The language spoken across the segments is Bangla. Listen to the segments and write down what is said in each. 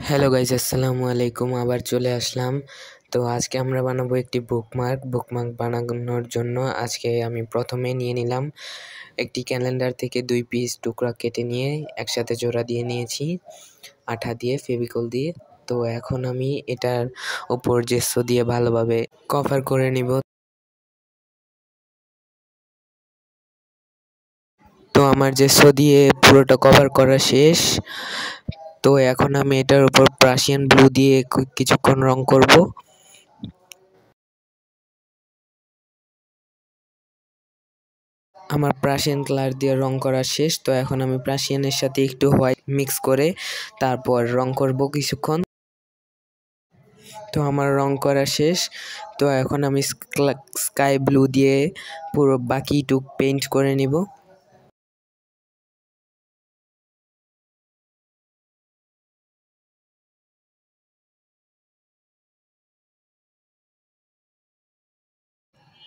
হ্যালো গাইস, আসসালামু আলাইকুম। আবার চলে আসলাম। তো আজকে আমরা বানাবো একটি বুকমার্ক বানানোর জন্য আজকে আমি প্রথমে নিয়ে নিলাম একটি ক্যালেন্ডার থেকে 2 পিস টুকরা কেটে নিয়ে একসাথে জোড়া দিয়ে নিয়েছি আঠা দিয়ে, ফেভিকল দিয়ে। তো এখন আমি এটার উপর জেসো দিয়ে ভালোভাবে কভার করে নিব। তো আমার জেসো দিয়ে পুরোটা কভার করা শেষ। তো এখন আমি এটার উপর প্রাশিয়ান ব্লু দিয়ে কিছুক্ষণ রং করব। আমার প্রাশিয়ান কালার দিয়ে রং করা শেষ। তো এখন আমি প্রাশিয়ানের সাথে একটু হোয়াইট মিক্স করে তারপর রং করব কিছুক্ষণ। তো আমার রং করা শেষ। তো এখন আমি স্কাই ব্লু দিয়ে পুরো বাকিটুক পেইন্ট করে নিব।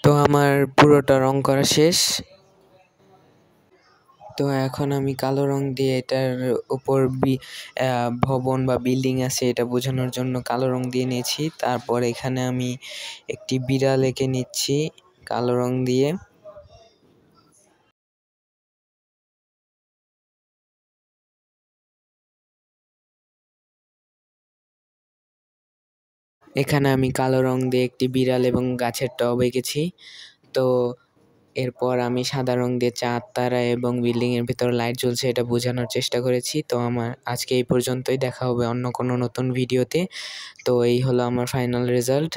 তো আমার পুরোটা রং করা শেষ। তো এখন আমি কালো রং দিয়ে এটার উপর ভবন বা বিল্ডিং আছে এটা বোঝানোর জন্য কালো রং দিয়ে নিয়েছি। তারপর এখানে আমি একটি বিড়াল এঁকে নিচ্ছি কালো রং দিয়ে। এখানে আমি কালো রং দিয়ে একটি বিড়াল এবং গাছের টব এঁকেছি। তো এরপর আমি সাদা রং দিয়ে চাঁদ, তারা এবং বিল্ডিংয়ের ভিতর লাইট জ্বলছে এটা বোঝানোর চেষ্টা করেছি। তো আমার আজকে এই পর্যন্তই, দেখা হবে অন্য কোনো নতুন ভিডিওতে। তো এই হলো আমার ফাইনাল রেজাল্ট।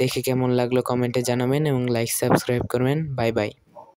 দেখে কেমন লাগলো কমেন্টে জানাবেন এবং লাইক সাবস্ক্রাইব করবেন। Bye bye.